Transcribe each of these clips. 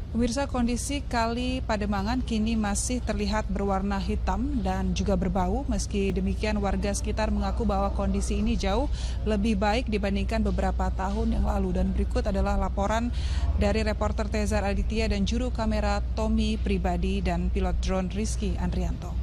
Pemirsa, kondisi Kali Pademangan kini masih terlihat berwarna hitam dan juga berbau. Meski demikian, warga sekitar mengaku bahwa kondisi ini jauh lebih baik dibandingkan beberapa tahun yang lalu. Dan berikut adalah laporan dari reporter Tezar Aditya dan juru kamera Tommy Pribadi dan pilot drone Rizky Andrianto.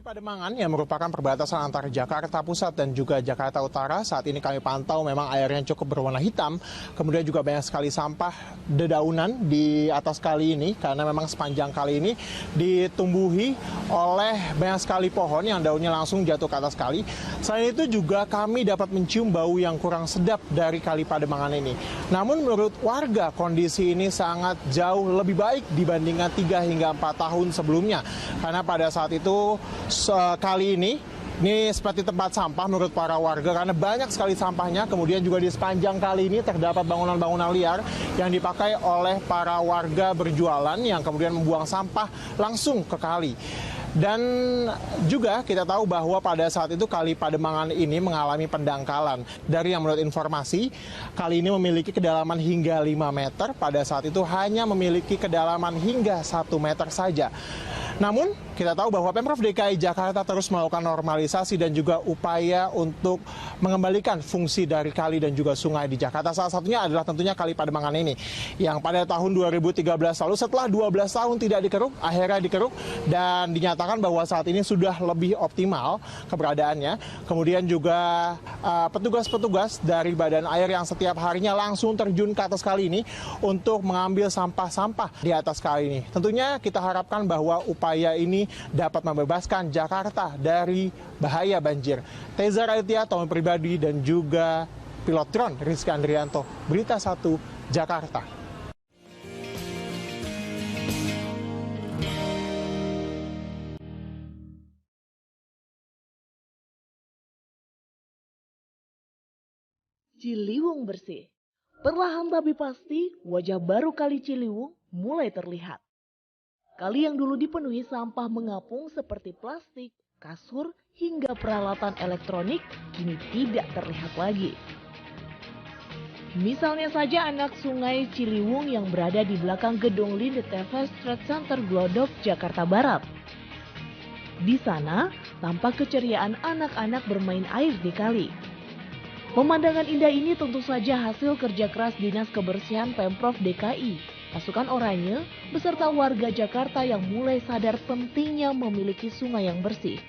Pademangan yang merupakan perbatasan antara Jakarta Pusat dan juga Jakarta Utara. Saat ini kami pantau memang airnya cukup berwarna hitam. Kemudian juga banyak sekali sampah dedaunan di atas kali ini karena memang sepanjang kali ini ditumbuhi oleh banyak sekali pohon yang daunnya langsung jatuh ke atas kali. Selain itu juga kami dapat mencium bau yang kurang sedap dari Kali Pademangan ini. Namun menurut warga kondisi ini sangat jauh lebih baik dibandingkan 3 hingga 4 tahun sebelumnya. Karena pada saat itu kali ini seperti tempat sampah menurut para warga karena banyak sekali sampahnya. Kemudian juga di sepanjang kali ini terdapat bangunan-bangunan liar yang dipakai oleh para warga berjualan yang kemudian membuang sampah langsung ke kali. Dan juga kita tahu bahwa pada saat itu Kali Pademangan ini mengalami pendangkalan. Dari yang menurut informasi, kali ini memiliki kedalaman hingga 5 meter. Pada saat itu hanya memiliki kedalaman hingga 1 meter saja. Namun, kita tahu bahwa Pemprov DKI Jakarta terus melakukan normalisasi dan juga upaya untuk mengembalikan fungsi dari kali dan juga sungai di Jakarta. Salah satunya adalah tentunya Kali Pademangan ini, yang pada tahun 2013 lalu setelah 12 tahun tidak dikeruk, akhirnya dikeruk dan dinyatakan bahwa saat ini sudah lebih optimal keberadaannya. Kemudian juga petugas-petugas dari Badan Air yang setiap harinya langsung terjun ke atas kali ini untuk mengambil sampah-sampah di atas kali ini. Tentunya kita harapkan bahwa upaya ini dapat membebaskan Jakarta dari bahaya banjir. Tezar Aditya, Tommy Pribadi, dan juga pilot drone Rizky Andrianto, Berita 1, Jakarta. Ciliwung bersih. Perlahan tapi pasti, wajah baru Kali Ciliwung mulai terlihat. Kali yang dulu dipenuhi sampah mengapung seperti plastik, kasur, hingga peralatan elektronik kini tidak terlihat lagi. Misalnya saja anak sungai Ciliwung yang berada di belakang gedung Linde TV Trade Center Glodok, Jakarta Barat. Di sana, tampak keceriaan anak-anak bermain air di kali. Pemandangan indah ini tentu saja hasil kerja keras Dinas Kebersihan Pemprov DKI. Pasukan Oranye beserta warga Jakarta yang mulai sadar pentingnya memiliki sungai yang bersih.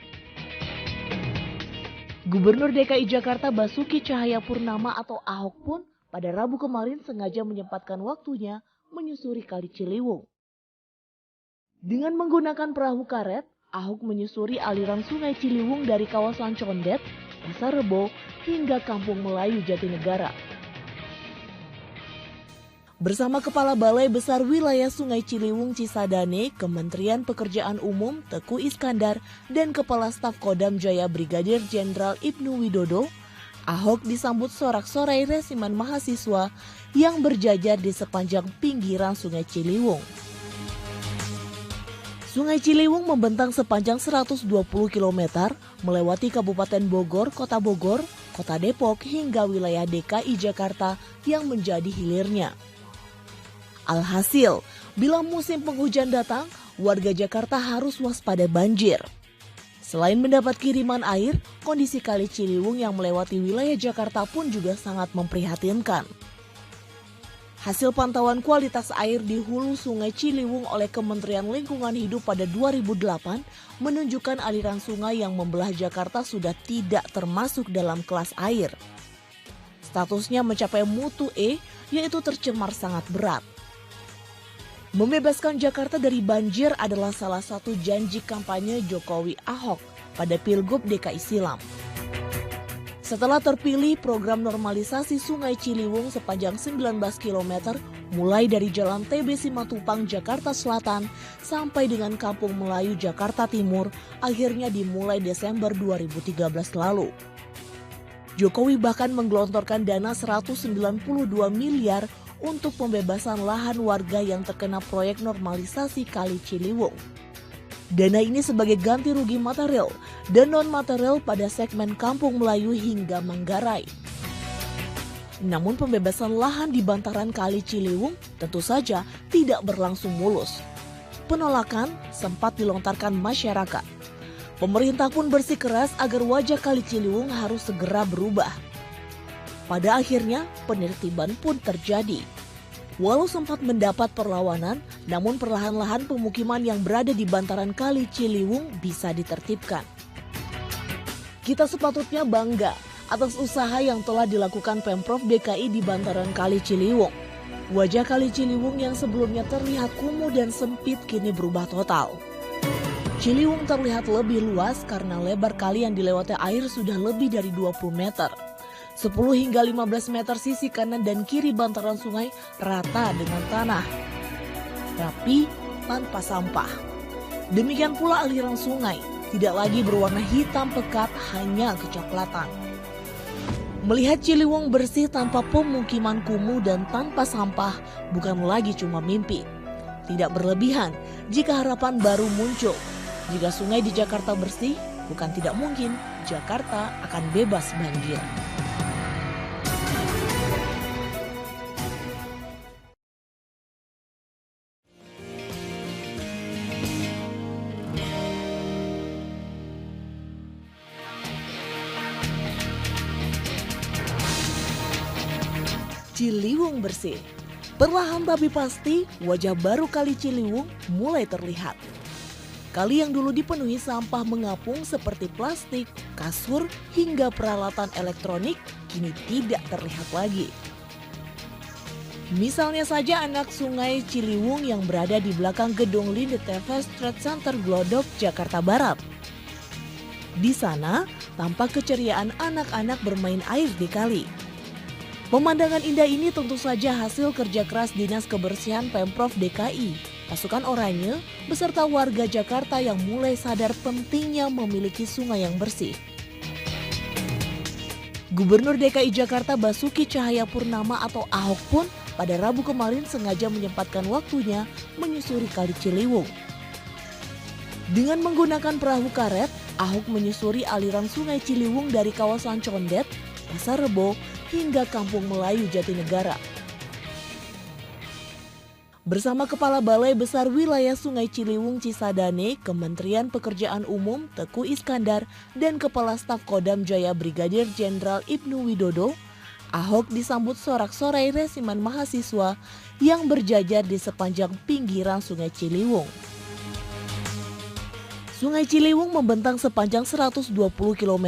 Gubernur DKI Jakarta Basuki Cahayapurnama atau Ahok pun pada Rabu kemarin sengaja menyempatkan waktunya menyusuri Kali Ciliwung. Dengan menggunakan perahu karet, Ahok menyusuri aliran sungai Ciliwung dari kawasan Condet, Pasar Rebo, hingga Kampung Melayu Jatinegara. Bersama Kepala Balai Besar Wilayah Sungai Ciliwung Cisadane, Kementerian Pekerjaan Umum Teguh Iskandar, dan Kepala Staf Kodam Jaya Brigadir Jenderal Ibnu Widodo, Ahok disambut sorak-sorai resimen mahasiswa yang berjajar di sepanjang pinggiran Sungai Ciliwung. Sungai Ciliwung membentang sepanjang 120 km, melewati Kabupaten Bogor, Kota Bogor, Kota Depok, hingga wilayah DKI Jakarta yang menjadi hilirnya. Alhasil, bila musim penghujan datang, warga Jakarta harus waspada banjir. Selain mendapat kiriman air, kondisi Kali Ciliwung yang melewati wilayah Jakarta pun juga sangat memprihatinkan. Hasil pantauan kualitas air di hulu Sungai Ciliwung oleh Kementerian Lingkungan Hidup pada 2008 menunjukkan aliran sungai yang membelah Jakarta sudah tidak termasuk dalam kelas air. Statusnya mencapai mutu E, yaitu tercemar sangat berat. Membebaskan Jakarta dari banjir adalah salah satu janji kampanye Jokowi Ahok pada Pilgub DKI silam. Setelah terpilih, program normalisasi Sungai Ciliwung sepanjang 19 km mulai dari Jalan TB Simatupang, Jakarta Selatan sampai dengan Kampung Melayu, Jakarta Timur akhirnya dimulai Desember 2013 lalu. Jokowi bahkan menggelontorkan dana 192 miliar untuk pembebasan lahan warga yang terkena proyek normalisasi Kali Ciliwung. Dana ini sebagai ganti rugi material dan non-material pada segmen Kampung Melayu hingga Manggarai. Namun pembebasan lahan di bantaran Kali Ciliwung tentu saja tidak berlangsung mulus. Penolakan sempat dilontarkan masyarakat. Pemerintah pun bersikeras agar wajah Kali Ciliwung harus segera berubah. Pada akhirnya penertiban pun terjadi. Walau sempat mendapat perlawanan, namun perlahan-lahan pemukiman yang berada di bantaran Kali Ciliwung bisa ditertibkan. Kita sepatutnya bangga atas usaha yang telah dilakukan Pemprov DKI di bantaran Kali Ciliwung. Wajah Kali Ciliwung yang sebelumnya terlihat kumuh dan sempit kini berubah total. Ciliwung terlihat lebih luas karena lebar kali yang dilewati air sudah lebih dari 20 meter. 10 hingga 15 meter sisi kanan dan kiri bantaran sungai rata dengan tanah, rapi tanpa sampah. Demikian pula aliran sungai, tidak lagi berwarna hitam pekat, hanya kecoklatan. Melihat Ciliwung bersih tanpa pemukiman kumuh dan tanpa sampah bukan lagi cuma mimpi. Tidak berlebihan jika harapan baru muncul. Jika sungai di Jakarta bersih, bukan tidak mungkin Jakarta akan bebas banjir. Ciliwung bersih. Perlahan tapi pasti wajah baru Kali Ciliwung mulai terlihat. Kali yang dulu dipenuhi sampah mengapung seperti plastik, kasur, hingga peralatan elektronik kini tidak terlihat lagi. Misalnya saja anak sungai Ciliwung yang berada di belakang gedung Linde TVS Trade Center Glodok, Jakarta Barat. Di sana tampak keceriaan anak-anak bermain air di kali. Pemandangan indah ini tentu saja hasil kerja keras Dinas Kebersihan Pemprov DKI, pasukan oranye, beserta warga Jakarta yang mulai sadar pentingnya memiliki sungai yang bersih. Gubernur DKI Jakarta Basuki Cahayapurnama atau Ahok pun pada Rabu kemarin sengaja menyempatkan waktunya menyusuri Kali Ciliwung. Dengan menggunakan perahu karet, Ahok menyusuri aliran sungai Ciliwung dari kawasan Condet, Pasar Rebo, hingga Kampung Melayu Jatinegara. Bersama Kepala Balai Besar Wilayah Sungai Ciliwung Cisadane, Kementerian Pekerjaan Umum Teguh Iskandar, dan Kepala Staf Kodam Jaya Brigadir Jenderal Ibnu Widodo, Ahok disambut sorak-sorai resimen mahasiswa yang berjajar di sepanjang pinggiran Sungai Ciliwung. Sungai Ciliwung membentang sepanjang 120 km,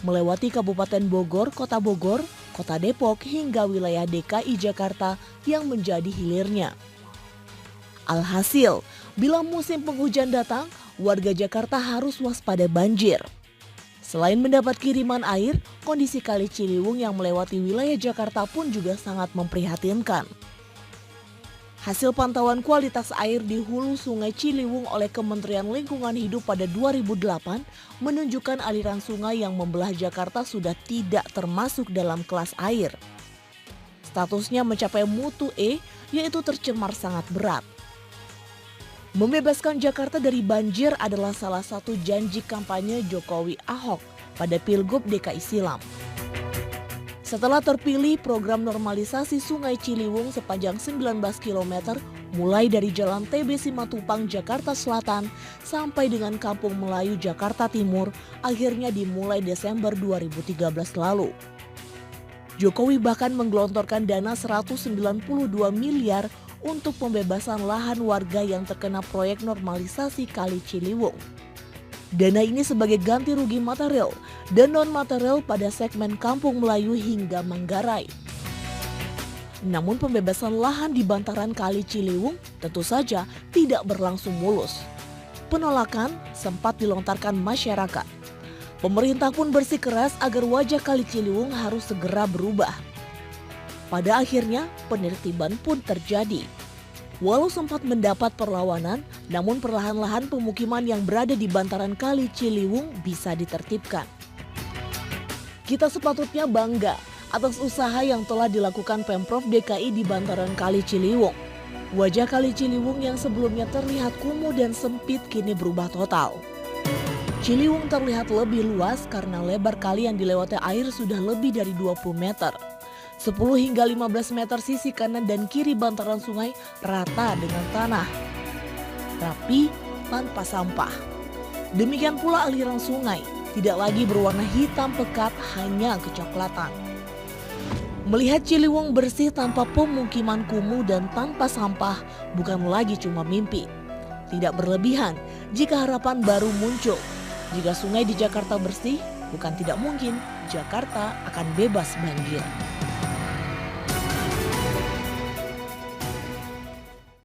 melewati Kabupaten Bogor, Kota Bogor, Kota Depok, hingga wilayah DKI Jakarta yang menjadi hilirnya. Alhasil, bila musim penghujan datang, warga Jakarta harus waspada banjir. Selain mendapat kiriman air, kondisi Kali Ciliwung yang melewati wilayah Jakarta pun juga sangat memprihatinkan. Hasil pantauan kualitas air di hulu Sungai Ciliwung oleh Kementerian Lingkungan Hidup pada 2008 menunjukkan aliran sungai yang membelah Jakarta sudah tidak termasuk dalam kelas air. Statusnya mencapai mutu E, yaitu tercemar sangat berat. Membebaskan Jakarta dari banjir adalah salah satu janji kampanye Jokowi Ahok pada Pilgub DKI silam. Setelah terpilih, program normalisasi Sungai Ciliwung sepanjang 19 km mulai dari Jalan TB Simatupang, Jakarta Selatan sampai dengan Kampung Melayu, Jakarta Timur akhirnya dimulai Desember 2013 lalu. Jokowi bahkan menggelontorkan dana 192 miliar untuk pembebasan lahan warga yang terkena proyek normalisasi Kali Ciliwung. Dana ini sebagai ganti rugi material dan non-material pada segmen Kampung Melayu hingga Manggarai. Namun pembebasan lahan di bantaran Kali Ciliwung tentu saja tidak berlangsung mulus. Penolakan sempat dilontarkan masyarakat. Pemerintah pun bersikeras agar wajah Kali Ciliwung harus segera berubah. Pada akhirnya penertiban pun terjadi. Walau sempat mendapat perlawanan, namun perlahan-lahan pemukiman yang berada di bantaran Kali Ciliwung bisa ditertibkan. Kita sepatutnya bangga atas usaha yang telah dilakukan Pemprov DKI di bantaran Kali Ciliwung. Wajah Kali Ciliwung yang sebelumnya terlihat kumuh dan sempit kini berubah total. Ciliwung terlihat lebih luas karena lebar kali yang dilewati air sudah lebih dari 20 meter. 10 hingga 15 meter sisi kanan dan kiri bantaran sungai rata dengan tanah, rapi tanpa sampah. Demikian pula aliran sungai, tidak lagi berwarna hitam pekat, hanya kecoklatan. Melihat Ciliwung bersih tanpa pemukiman kumuh dan tanpa sampah bukan lagi cuma mimpi. Tidak berlebihan jika harapan baru muncul. Jika sungai di Jakarta bersih, bukan tidak mungkin Jakarta akan bebas banjir.